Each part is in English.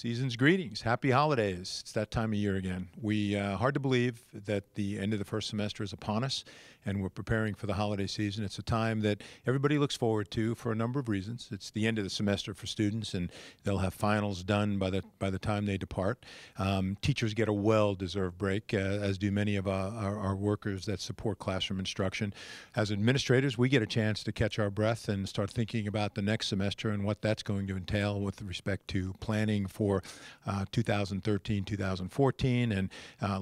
Season's greetings. Happy holidays. It's that time of year again. Hard to believe that the end of the first semester is upon us and we're preparing for the holiday season. It's a time that everybody looks forward to for a number of reasons. It's the end of the semester for students, and they'll have finals done by the time they depart. Teachers get a well-deserved break, as do many of our workers that support classroom instruction. As administrators, we get a chance to catch our breath and start thinking about the next semester and what that's going to entail with respect to planning for 2013, 2014, and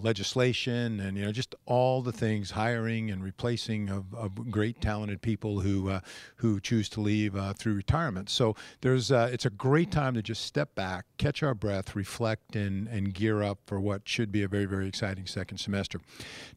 legislation, and just all the things, hiring and replacing of great talented people who choose to leave through retirement. So it's a great time to just step back, catch our breath, reflect, and gear up for what should be a very, very exciting second semester.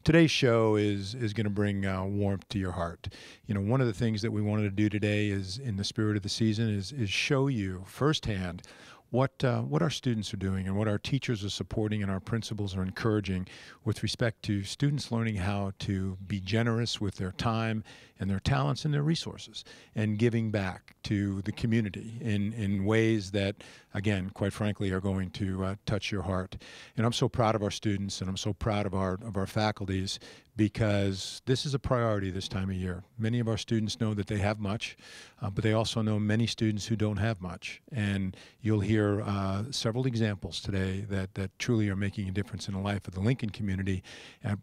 Today's show is going to bring warmth to your heart. One of the things that we wanted to do today is, in the spirit of the season, is show you firsthand what our students are doing and what our teachers are supporting and our principals are encouraging with respect to students learning how to be generous with their time and their talents and their resources, and giving back to the community in ways that, again, quite frankly, are going to touch your heart. And I'm so proud of our students, and I'm so proud of our faculties, because this is a priority this time of year. Many of our students know that they have much, but they also know many students who don't have much. And you'll hear several examples today that truly are making a difference in the life of the Lincoln community,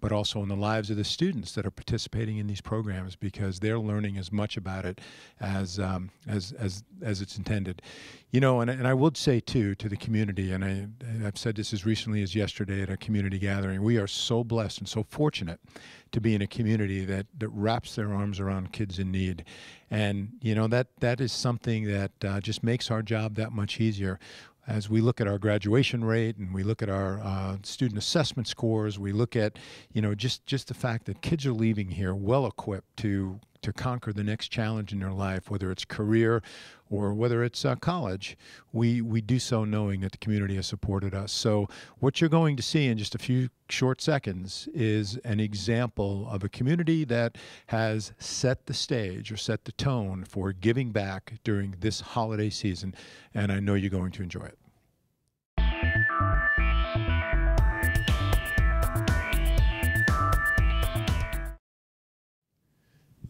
but also in the lives of the students that are participating in these programs, because they're learning as much about it as it's intended. And I would say, too, to the community, and I've said this as recently as yesterday at a community gathering, we are so blessed and so fortunate to be in a community that wraps their arms around kids in need. And, that is something that just makes our job that much easier. As we look at our graduation rate and we look at our student assessment scores, we look at, just the fact that kids are leaving here well-equipped to conquer the next challenge in their life, whether it's career or whether it's college. We do so knowing that the community has supported us. So what you're going to see in just a few short seconds is an example of a community that has set the stage or set the tone for giving back during this holiday season, and I know you're going to enjoy it.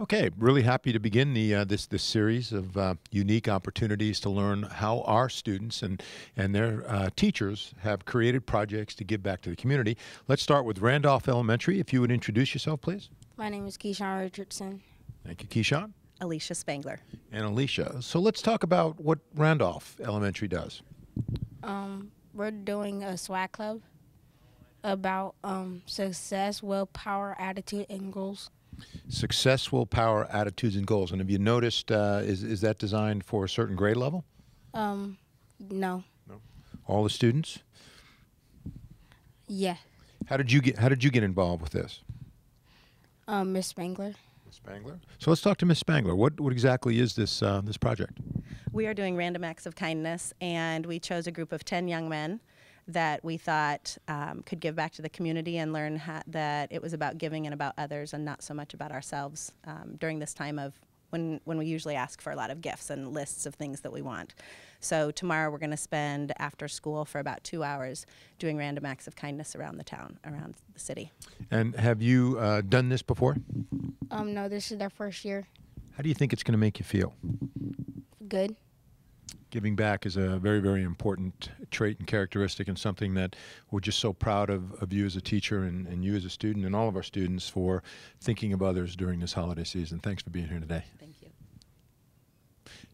Okay, really happy to begin this series of unique opportunities to learn how our students and their teachers have created projects to give back to the community. Let's start with Randolph Elementary. If you would introduce yourself, please. My name is Keyshawn Richardson. Thank you, Keyshawn. Alicia Spangler. And Alicia. So let's talk about what Randolph Elementary does. We're doing a SWAT club about success, willpower, attitude, and goals. Success, willpower, attitudes, and goals. And have you noticed, is that designed for a certain grade level? No. No. All the students? Yeah. How did you get involved with this? Miss Spangler. Miss Spangler. So let's talk to Miss Spangler. What exactly is this project? We are doing random acts of kindness, and we chose a group of 10 young men that we thought could give back to the community and learn that it was about giving and about others and not so much about ourselves during this time of when we usually ask for a lot of gifts and lists of things that we want. So tomorrow we're going to spend after school for about 2 hours doing random acts of kindness around the town, around the city. And have you done this before? No, this is their first year. How do you think it's going to make you feel? Good. Giving back is a very, very important trait and characteristic, and something that we're just so proud of you as a teacher and you as a student and all of our students for thinking of others during this holiday season. Thanks for being here today. Thank you.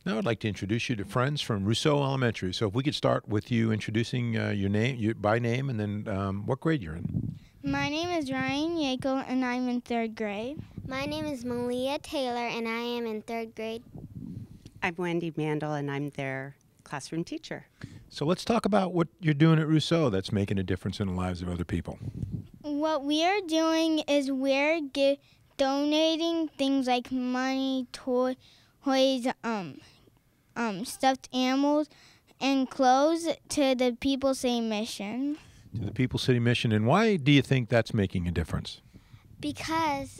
Now I'd like to introduce you to friends from Rousseau Elementary. So if we could start with you introducing your name by name, and then what grade you're in. My name is Ryan Yako, and I'm in 3rd grade. My name is Malia Taylor, and I am in 3rd grade. I'm Wendy Mandel, and I'm their classroom teacher. So let's talk about what you're doing at Rousseau that's making a difference in the lives of other people. What we are doing is we're donating things like money, toys, stuffed animals, and clothes to the People City Mission. To the People City Mission. And why do you think that's making a difference? Because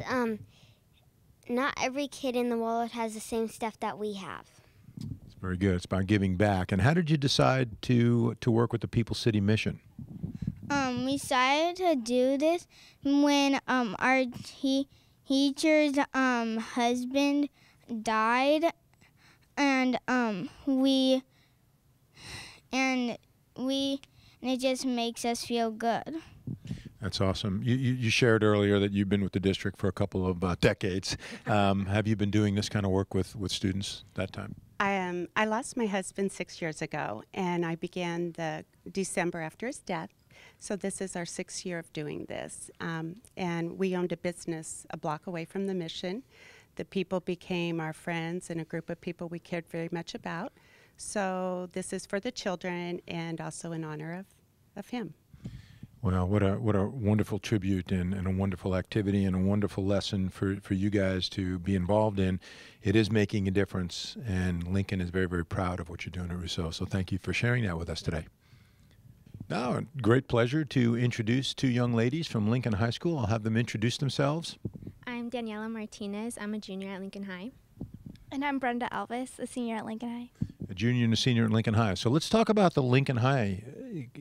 not every kid in the world has the same stuff that we have. Very good. It's about giving back. And how did you decide to work with the People City Mission? We decided to do this when our teacher's husband died, and it just makes us feel good. That's awesome. You shared earlier that you've been with the district for a couple of decades. Have you been doing this kind of work with students that time? I lost my husband 6 years ago, and I began the December after his death. So this is our 6th year of doing this. And we owned a business a block away from the mission. The people became our friends and a group of people we cared very much about. So this is for the children and also in honor of him. Well, what a wonderful tribute and a wonderful activity and a wonderful lesson for you guys to be involved in. It is making a difference, and Lincoln is very, very proud of what you're doing at Rousseau. So thank you for sharing that with us today. Now, a great pleasure to introduce two young ladies from Lincoln High School. I'll have them introduce themselves. I'm Daniela Martinez. I'm a junior at Lincoln High. And I'm Brenda Alvis, a senior at Lincoln High. A junior and a senior at Lincoln High. So let's talk about the Lincoln High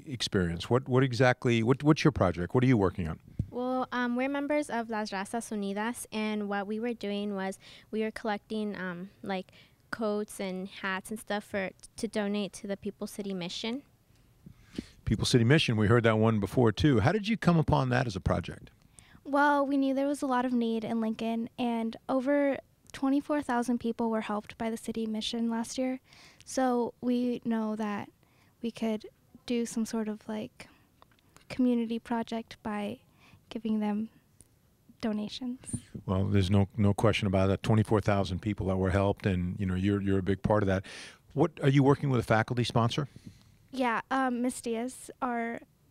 experience. What's your project? What are you working on? Well, we're members of Las Razas Unidas, and what we were doing was we were collecting like coats and hats and stuff to donate to the People City Mission. People City Mission, we heard that one before too. How did you come upon that as a project? Well, we knew there was a lot of need in Lincoln, and over 24,000 people were helped by the city mission last year. So we know that we could do some sort of like community project by giving them donations. Well, there's no question about that. 24,000 people that were helped, and you're a big part of that. What are you working with a faculty sponsor? Yeah, Miss Diaz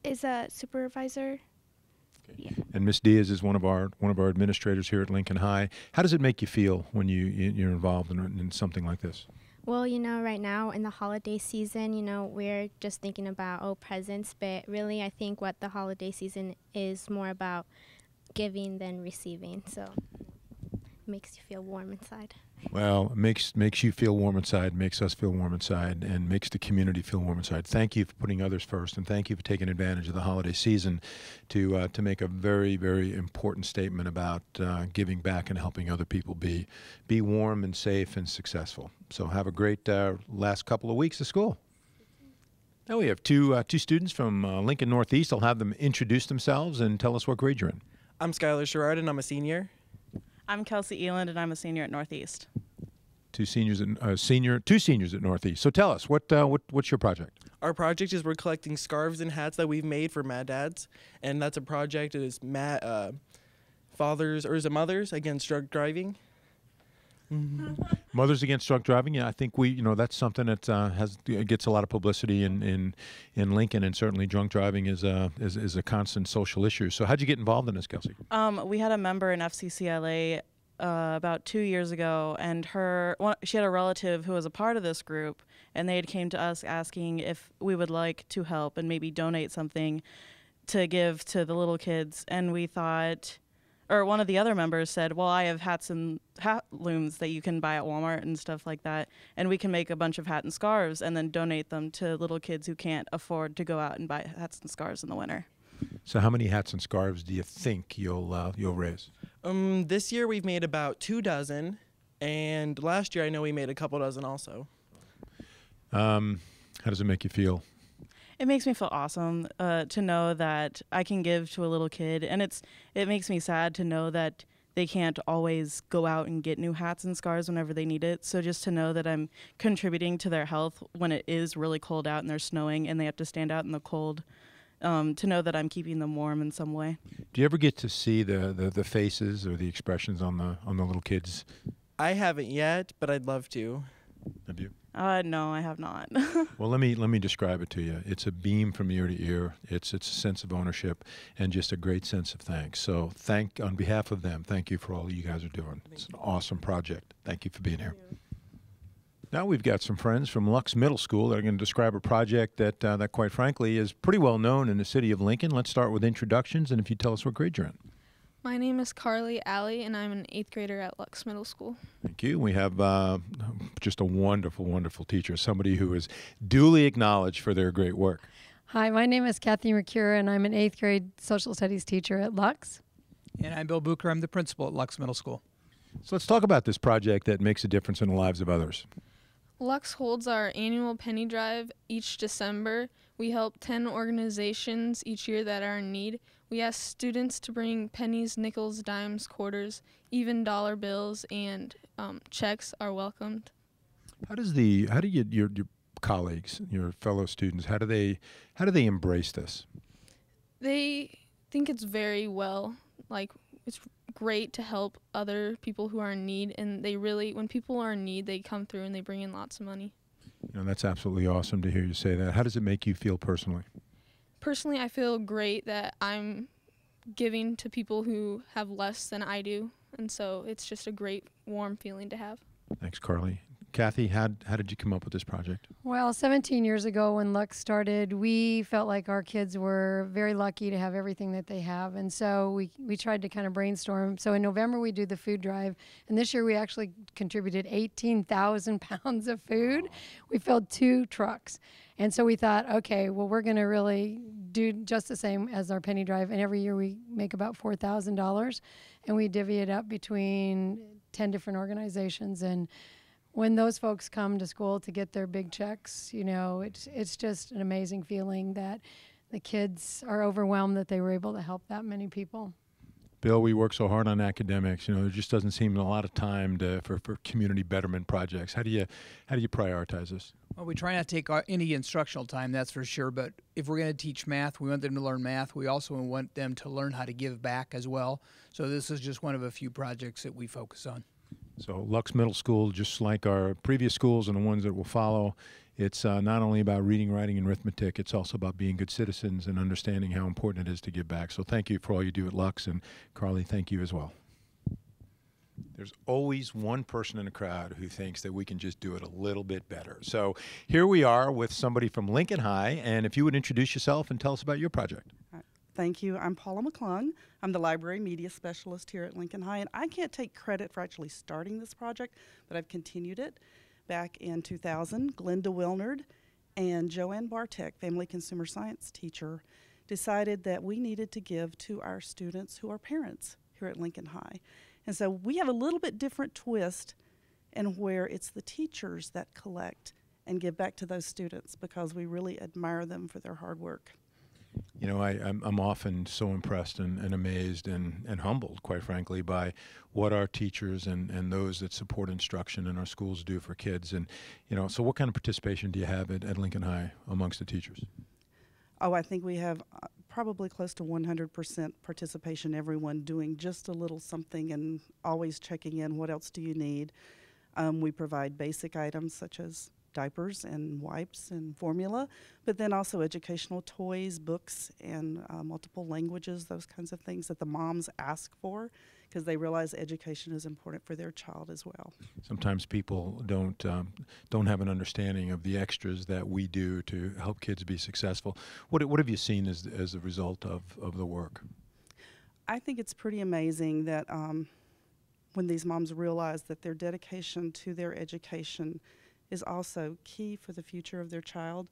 is a supervisor. Yeah. And Miss Diaz is one of our administrators here at Lincoln High. How does it make you feel when you're involved in something like this? Well, right now in the holiday season, we're just thinking about presents, but really I think what the holiday season is more about giving than receiving. So it makes you feel warm inside. Well, it makes you feel warm inside, makes us feel warm inside, and makes the community feel warm inside. Thank you for putting others first, and thank you for taking advantage of the holiday season to make a very, very important statement about giving back and helping other people be warm and safe and successful. So have a great last couple of weeks of school. Now we have two students from Lincoln Northeast. I'll have them introduce themselves and tell us what grade you're in. I'm Skylar Sherrard, and I'm a senior. I'm Kelsey Eland, and I'm a senior at Northeast. Two seniors at Northeast. So tell us, what's your project? Our project is we're collecting scarves and hats that we've made for Mad Dads, and that's a project that is Mothers Against Drug Driving. Mothers Against Drunk Driving. Yeah, I think that's something that gets a lot of publicity in Lincoln, and certainly drunk driving is a constant social issue. So how'd you get involved in this, Kelsey? We had a member in FCCLA about 2 years ago, and she had a relative who was a part of this group, and they had came to us asking if we would like to help and maybe donate something to give to the little kids, and we thought. Or one of the other members said, well, I have hats and hat looms that you can buy at Walmart and stuff like that, and we can make a bunch of hat and scarves and then donate them to little kids who can't afford to go out and buy hats and scarves in the winter. So how many hats and scarves do you think you'll raise? This year we've made about 2 dozen, and last year I know we made a couple dozen also. How does it make you feel? It makes me feel awesome to know that I can give to a little kid, and it makes me sad to know that they can't always go out and get new hats and scarves whenever they need it. So just to know that I'm contributing to their health when it is really cold out and they're snowing and they have to stand out in the cold, to know that I'm keeping them warm in some way. Do you ever get to see the faces or the expressions on the little kids? I haven't yet, but I'd love to. Have you? No, I have not. Well, let me describe it to you. It's a beam from ear to ear. It's a sense of ownership and just a great sense of thanks. So on behalf of them, thank you for all you guys are doing. It's an awesome project. Thank you for being here. Now we've got some friends from Lux Middle School that are going to describe a project that quite frankly is pretty well known in the city of Lincoln. Let's start with introductions, and if you tell us what grade you're in. My name is Carly Alley, and I'm an 8th grader at Lux Middle School. Thank you. We have just a wonderful, wonderful teacher, somebody who is duly acknowledged for their great work. Hi, my name is Kathy Mercure, and I'm an 8th grade social studies teacher at Lux. And I'm Bill Bucher. I'm the principal at Lux Middle School. So let's talk about this project that makes a difference in the lives of others. Lux holds our annual penny drive each December. We help 10 organizations each year that are in need. We ask students to bring pennies, nickels, dimes, quarters, even dollar bills, and checks are welcomed. How do your colleagues, your fellow students, how do they embrace this? They think it's very well. Like, it's great to help other people who are in need, and when people are in need, they come through and they bring in lots of money. That's absolutely awesome to hear you say that. How does it make you feel personally? Personally, I feel great that I'm giving to people who have less than I do, and so it's just a great, warm feeling to have. Thanks, Carly. Kathy, how did you come up with this project? Well, 17 years ago when Lux started, we felt like our kids were very lucky to have everything that they have. And so we tried to kind of brainstorm. So in November, we do the food drive. And this year, we actually contributed 18,000 pounds of food. We filled 2 trucks. And so we thought, okay, well, we're going to really do just the same as our penny drive. And every year, we make about $4,000. And we divvy it up between 10 different organizations. And when those folks come to school to get their big checks, it's just an amazing feeling that the kids are overwhelmed that they were able to help that many people. Bill, we work so hard on academics. There just doesn't seem a lot of time for community betterment projects. How do you prioritize this? Well, we try not to take any instructional time, that's for sure. But if we're going to teach math, we want them to learn math. We also want them to learn how to give back as well. So this is just one of a few projects that we focus on. So Lux Middle School, just like our previous schools and the ones that will follow, it's not only about reading, writing, and arithmetic, it's also about being good citizens and understanding how important it is to give back. So thank you for all you do at Lux, and Carly, thank you as well. There's always one person in a crowd who thinks that we can just do it a little bit better. So here we are with somebody from Lincoln High, and if you would introduce yourself and tell us about your project. Thank you. I'm Paula McClung. I'm the library media specialist here at Lincoln High, and I can't take credit for actually starting this project, but I've continued it. Back in 2000, Glenda Wilnard and Joanne Bartek, family consumer science teacher, decided that we needed to give to our students who are parents here at Lincoln High. And so we have a little bit different twist in where it's the teachers that collect and give back to those students because we really admire them for their hard work. I'm often so impressed and amazed and humbled, quite frankly, by what our teachers and those that support instruction in our schools do for kids. And, so what kind of participation do you have at Lincoln High amongst the teachers? Oh, I think we have probably close to 100% participation, everyone doing just a little something and always checking in, what else do you need? We provide basic items such as diapers and wipes and formula, but then also educational toys, books, and multiple languages, those kinds of things that the moms ask for because they realize education is important for their child as well. Sometimes people don't have an understanding of the extras that we do to help kids be successful. What have you seen as a result of the work? I think it's pretty amazing that when these moms realize that their dedication to their education is also key for the future of their child.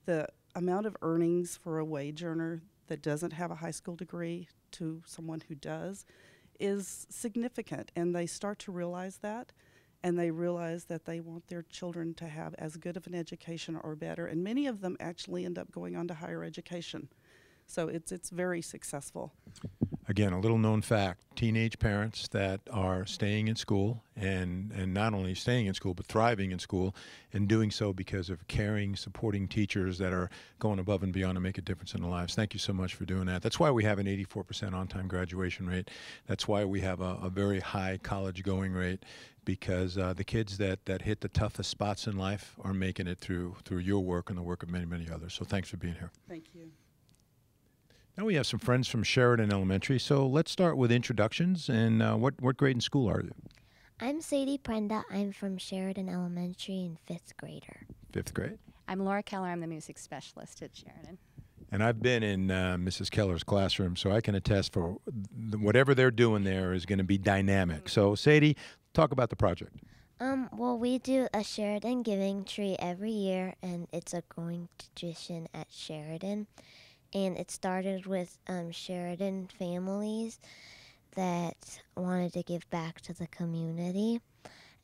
The amount of earnings for a wage earner that doesn't have a high school degree to someone who does is significant, and they start to realize that, and they realize that they want their children to have as good of an education or better, and many of them actually end up going on to higher education. So it's very successful. Again, a little known fact, teenage parents that are staying in school and not only staying in school, but thriving in school and doing so because of caring, supporting teachers that are going above and beyond to make a difference in their lives. Thank you so much for doing that. That's why we have an 84% on-time graduation rate. That's why we have a very high college going rate because the kids that hit the toughest spots in life are making it through your work and the work of many, many others. So thanks for being here. Thank you. Now we have some friends from Sheridan Elementary, so let's start with introductions. And what grade in school are you? I'm Sadie Prenda. I'm from Sheridan Elementary and 5th grader. 5th grade. I'm Laura Keller. I'm the music specialist at Sheridan. And I've been in Mrs. Keller's classroom, so I can attest for whatever they're doing there is going to be dynamic. So, Sadie, talk about the project. Well, we do a Sheridan Giving Tree every year, and it's a growing tradition at Sheridan. And it started with Sheridan families that wanted to give back to the community.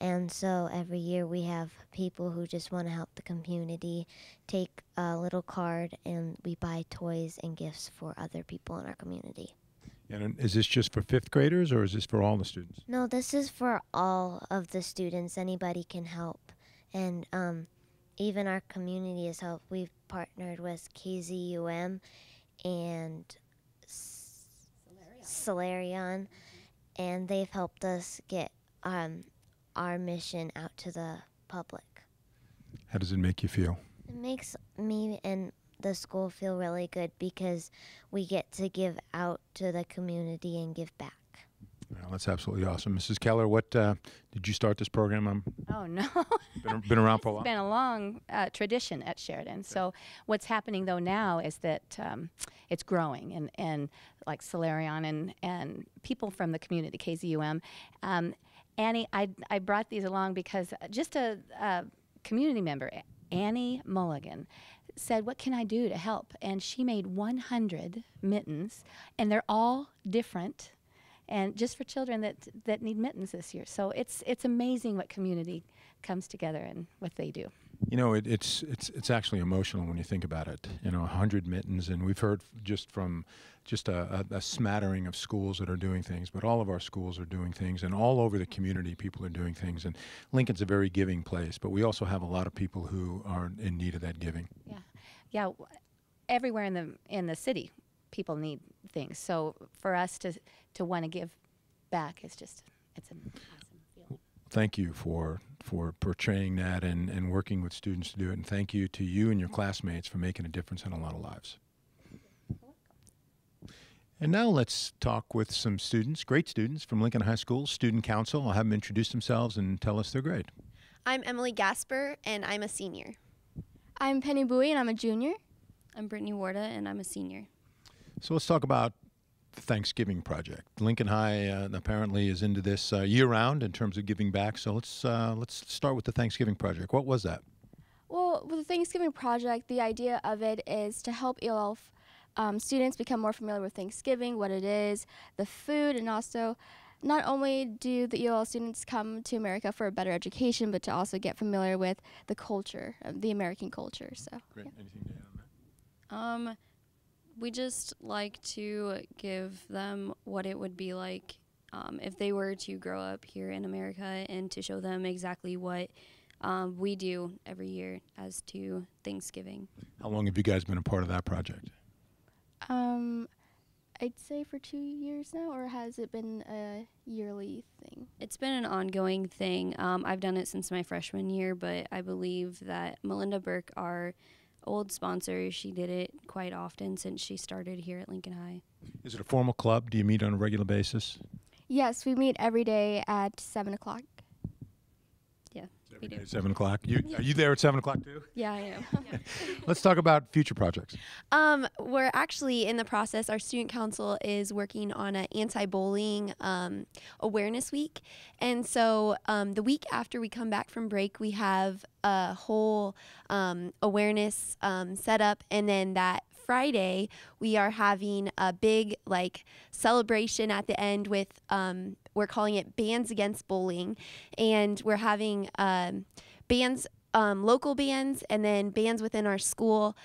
And so every year we have people who just want to help the community take a little card, and we buy toys and gifts for other people in our community. And is this just for fifth graders, or is this for all the students? No, this is for all of the students. Anybody can help. And even our community has helped. We've partnered with KZUM and Solarion, and they've helped us get our mission out to the public. How does it make you feel? It makes me and the school feel really good because we get to give out to the community and give back. Well, that's absolutely awesome. Mrs. Keller, what did you start this program? Oh, no. Been around for a while? It's been a long tradition at Sheridan. So what's happening, though, now is that it's growing, and like Solarion and people from the community, KZUM. Annie, I brought these along because just a community member, Annie Mulligan, said, what can I do to help? And she made 100 mittens, and they're all different, and just for children that need mittens this year. So it's amazing what community comes together and what they do. You know, it's actually emotional when you think about it. You know, 100 mittens, and we've heard from a smattering of schools that are doing things, but all of our schools are doing things, and all over the community people are doing things. And Lincoln's a very giving place, but we also have a lot of people who are in need of that giving. Yeah. Everywhere in the city, people need things. So for us to want to give back is just it's an awesome feeling. Thank you for portraying that and working with students to do it, and thank you to you and your classmates for making a difference in a lot of lives. And now let's talk with some students, great students from Lincoln High School Student Council. I'll have them introduce themselves and tell us their grade. I'm Emily Gasper, and I'm a senior. I'm Penny Bowie, and I'm a junior. I'm Brittany Warda, and I'm a senior. So let's talk about the Thanksgiving Project. Lincoln High apparently is into this year-round in terms of giving back. So let's start with the Thanksgiving Project. What was that? Well, with the Thanksgiving Project, the idea of it is to help ELL students become more familiar with Thanksgiving, what it is, the food, and also not only do the ELL students come to America for a better education, but to also get familiar with the culture, the American culture. So, great. Yeah. Anything to add on that? We just like to give them what it would be like if they were to grow up here in America, and to show them exactly what we do every year as to Thanksgiving. How long have you guys been a part of that project? I'd say for 2 years now, or has it been a yearly thing? It's been an ongoing thing. I've done it since my freshman year, but I believe that Melinda Burke, our old sponsor, she did it quite often since she started here at Lincoln High. Is it a formal club? Do you meet on a regular basis? Yes, we meet every day at 7 o'clock. Yeah, we do. At 7 o'clock? Are you there at 7 o'clock too? Yeah, I am. Let's talk about future projects. We're actually in the process. Our student council is working on an anti-bullying awareness week. And so the week after we come back from break, we have a whole awareness set up. And then that Friday, we are having a big celebration at the end with we're calling it Bands Against Bullying, and we're having bands, local bands, and then bands within our school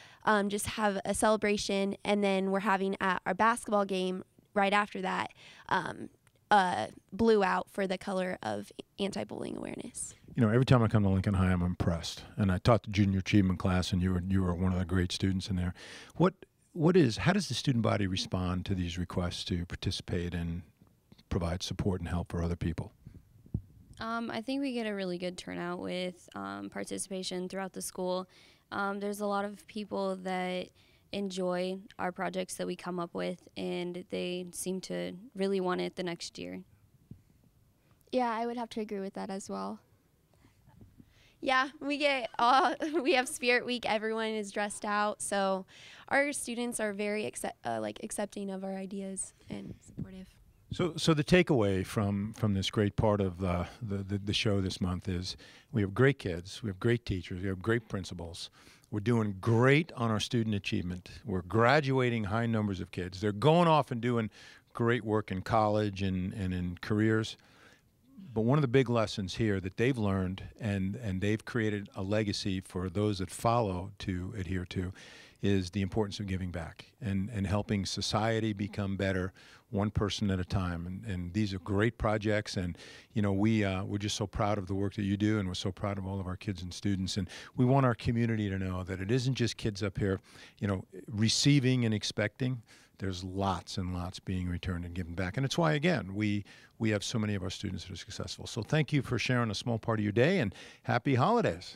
just have a celebration, and then we're having at our basketball game right after that blue out for the color of anti-bullying awareness. You know, every time I come to Lincoln High, I'm impressed. And I taught the junior achievement class, and you were one of the great students in there. How does the student body respond to these requests to participate and provide support and help for other people? I think we get a really good turnout with participation throughout the school. There's a lot of people that enjoy our projects that we come up with, and they seem to really want it the next year. Yeah, I would have to agree with that as well. Yeah, we have Spirit Week. Everyone is dressed out, so our students are very accepting of our ideas and supportive. So the takeaway from this great part of the show this month is we have great kids, we have great teachers, we have great principals. We're doing great on our student achievement. We're graduating high numbers of kids. They're going off and doing great work in college and in careers. But one of the big lessons here that they've learned and they've created a legacy for those that follow to adhere to is the importance of giving back and helping society become better one person at a time. And these are great projects, and you know we're just so proud of the work that you do, and we're so proud of all of our kids and students. And we want our community to know that it isn't just kids up here, you know, receiving and expecting. There's lots and lots being returned and given back. And it's why, again, we have so many of our students that are successful. So thank you for sharing a small part of your day, and happy holidays.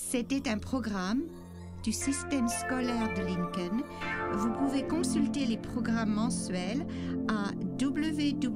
C'était un programme du système scolaire de Lincoln. Vous pouvez consulter les programmes mensuels à www.lps.org.